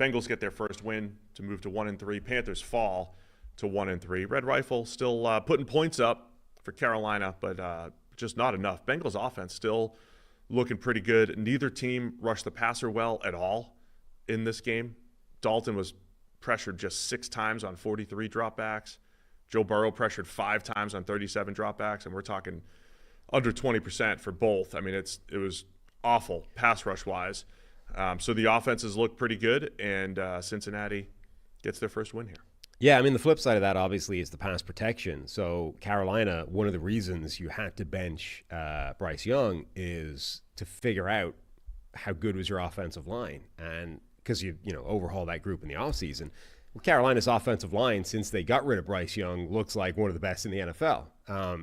Bengals get their first win to move to 1-3. Panthers fall to 1-3. Red Rifle still putting points up for Carolina, but just not enough. Bengals offense still looking pretty good. Neither team rushed the passer well at all in this game. Dalton was pressured just 6 times on 43 dropbacks. Joe Burrow pressured 5 times on 37 dropbacks, and we're talking under 20% for both. I mean, it was awful pass rush wise. So the offenses look pretty good, and Cincinnati gets their first win here. Yeah, I mean, the flip side of that, obviously, is the pass protection. So Carolina, one of the reasons you had to bench Bryce Young is to figure out how good was your offensive line. And because you overhaul that group in the offseason. Well, Carolina's offensive line, since they got rid of Bryce Young, looks like one of the best in the NFL.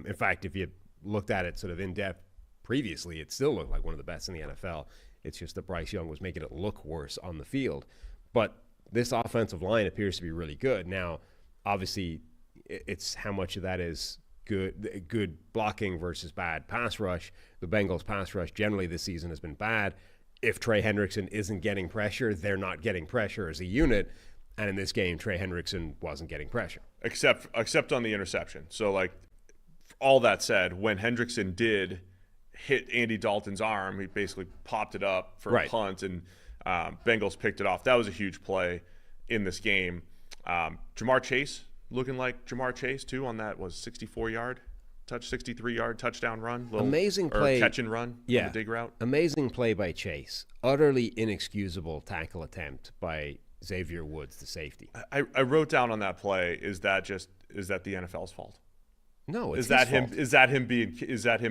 In fact, if you looked at it sort of in-depth previously, it still looked like one of the best in the NFL. It's just that Bryce Young was making it look worse on the field. But this offensive line appears to be really good. Now, obviously, it's how much of that is good blocking versus bad pass rush. The Bengals' pass rush generally this season has been bad. If Trey Hendrickson isn't getting pressure, they're not getting pressure as a unit. And in this game, Trey Hendrickson wasn't getting pressure. Except on the interception. So, like, all that said, when Hendrickson did hit Andy Dalton's arm, he basically popped it up for a punt, and Bengals picked it off. That was a huge play in this game. Jamar Chase looking like Jamar Chase, too, on that was 64-yard, 63-yard touchdown run. Amazing play. Or catch and run on the dig route. Amazing play by Chase. Utterly inexcusable tackle attempt by Xavier Woods, the safety. I wrote down on that play, is that the NFL's fault? No, it's his fault. Is that him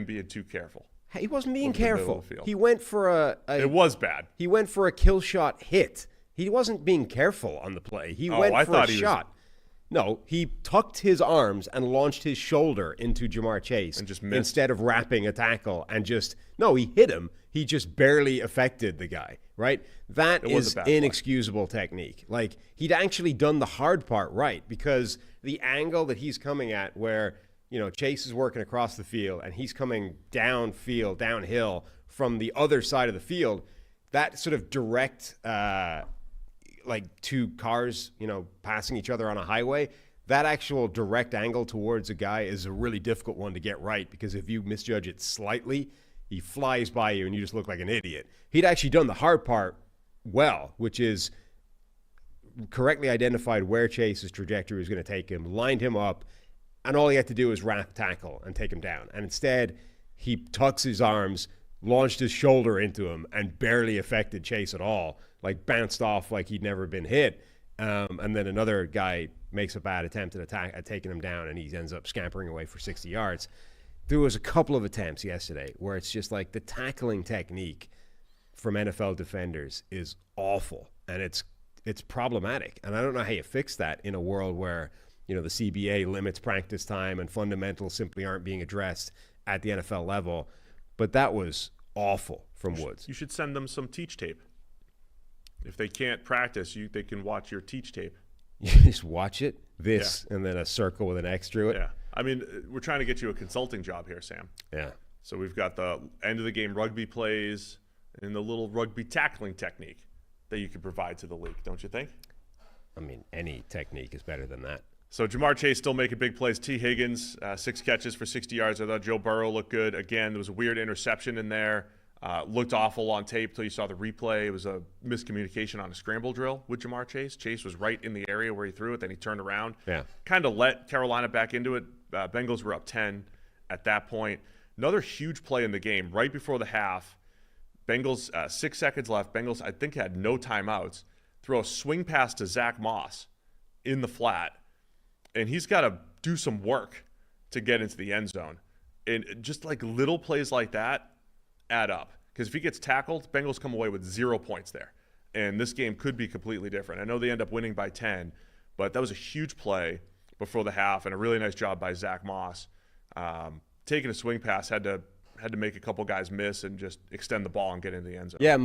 being too careful? He wasn't being careful. He went for it was bad. He went for a kill shot hit. He wasn't being careful on the play. He went for a shot. No, he tucked his arms and launched his shoulder into Jamar Chase and just missed. Instead of wrapping a tackle and he hit him. He just barely affected the guy, right? That is inexcusable technique. Like, he'd actually done the hard part right, because the angle that he's coming at where, Chase is working across the field and he's coming downhill from the other side of the field, that sort of direct, like 2 cars, passing each other on a highway, that actual direct angle towards a guy is a really difficult one to get right, because if you misjudge it slightly, he flies by you and you just look like an idiot. He'd actually done the hard part well, which is correctly identified where Chase's trajectory was going to take him, lined him up, and all he had to do was wrap tackle and take him down. And instead, he tucks his arms, launched his shoulder into him, and barely affected Chase at all, like bounced off like he'd never been hit. And then another guy makes a bad attempt at taking him down, and he ends up scampering away for 60 yards. There was a couple of attempts yesterday where it's just like the tackling technique from NFL defenders is awful, and it's problematic. And I don't know how you fix that in a world where, the CBA limits practice time and fundamentals simply aren't being addressed at the NFL level. But that was awful from Woods. You should send them some teach tape. If they can't practice, they can watch your teach tape. You just watch it, and then a circle with an X through it. Yeah. I mean, we're trying to get you a consulting job here, Sam. Yeah. So we've got the end of the game rugby plays and the little rugby tackling technique that you can provide to the league, don't you think? I mean, any technique is better than that. So Jamar Chase still making big plays. T. Higgins, 6 catches for 60 yards. I thought Joe Burrow looked good. Again, there was a weird interception in there. Looked awful on tape till you saw the replay. It was a miscommunication on a scramble drill with Jamar Chase. Chase was right in the area where he threw it. Then he turned around. Yeah. Kind of let Carolina back into it. Bengals were up 10 at that point. Another huge play in the game right before the half. Bengals, 6 seconds left. Bengals, I think, had no timeouts. Throw a swing pass to Zach Moss in the flat. And he's got to do some work to get into the end zone. And just like little plays like that add up. Because if he gets tackled, Bengals come away with 0 points there. And this game could be completely different. I know they end up winning by 10, but that was a huge play before the half and a really nice job by Zach Moss. Taking a swing pass, had to make a couple guys miss and just extend the ball and get into the end zone. Yeah,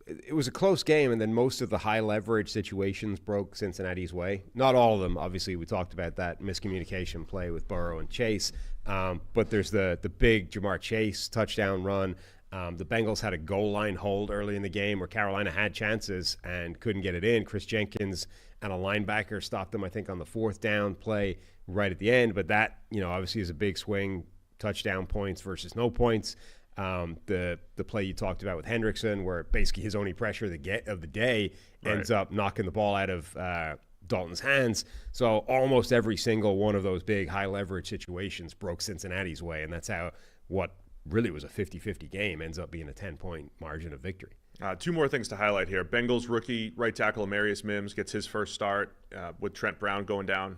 it was a close game, and then most of the high leverage situations broke Cincinnati's way. Not all of them. Obviously, we talked about that miscommunication play with Burrow and Chase. But there's the big Jamar Chase touchdown run. The Bengals had a goal line hold early in the game where Carolina had chances and couldn't get it in. Chris Jenkins and a linebacker stopped them, I think, on the 4th down play right at the end. But that, obviously is a big swing, touchdown points versus no points. The play you talked about with Hendrickson, where basically his only pressure of the day ends up knocking the ball out of Dalton's hands. So almost every single one of those big high leverage situations broke Cincinnati's way, and that's how what really was a 50-50 game ends up being a 10-point margin of victory. 2 more things to highlight here. Bengals rookie right tackle Amarius Mims gets his first start with Trent Brown going down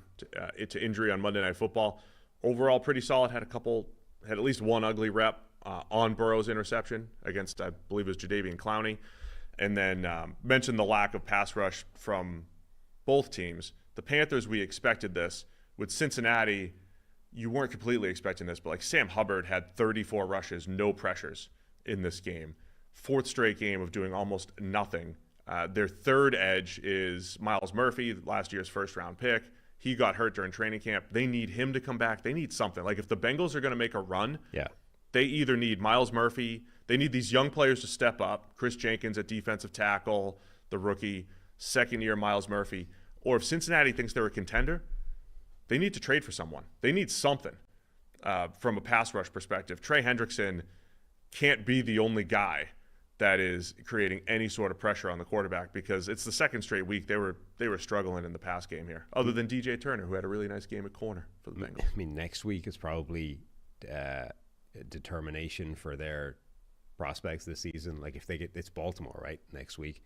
to injury on Monday Night Football. Overall, pretty solid. Had at least one ugly rep on Burrow's interception against, I believe it was Jadeveon Clowney. And then mentioned the lack of pass rush from both teams. The Panthers, we expected this. With Cincinnati, you weren't completely expecting this, but like Sam Hubbard had 34 rushes, no pressures in this game. 4th straight game of doing almost nothing. Their 3rd edge is Myles Murphy, last year's 1st-round pick. He got hurt during training camp. They need him to come back. They need something. Like if the Bengals are going to make a run, they either need Myles Murphy, they need these young players to step up, Chris Jenkins at defensive tackle, the rookie, 2nd-year Myles Murphy, or if Cincinnati thinks they're a contender, they need to trade for someone. They need something from a pass rush perspective. Trey Hendrickson can't be the only guy that is creating any sort of pressure on the quarterback, because it's the 2nd straight week they were struggling in the pass game here, other than DJ Turner, who had a really nice game at corner for the Bengals. I mean, next week is probably a determination for their prospects this season. Like if it's Baltimore, right, next week.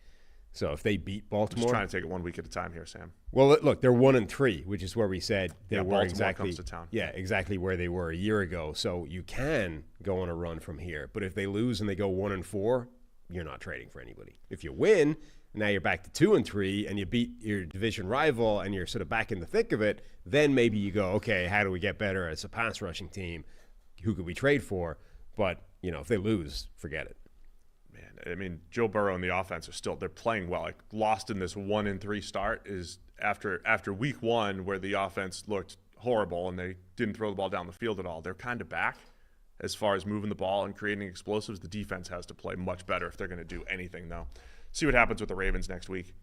So if they beat Baltimore, just trying to take it 1 week at a time here, Sam. Well, look, they're 1-3, which is where we said they were Baltimore exactly comes to town. Yeah, exactly where they were a year ago. So you can go on a run from here. But if they lose and they go 1-4, you're not trading for anybody. If you win, now you're back to 2-3, and you beat your division rival, and you're sort of back in the thick of it. Then maybe you go, okay, how do we get better as a pass rushing team? Who could we trade for? But if they lose, forget it. I mean, Joe Burrow and the offense they're playing well. Like lost in this 1-3 start is after week 1 where the offense looked horrible and they didn't throw the ball down the field at all. They're kind of back as far as moving the ball and creating explosives. The defense has to play much better if they're going to do anything, though. See what happens with the Ravens next week.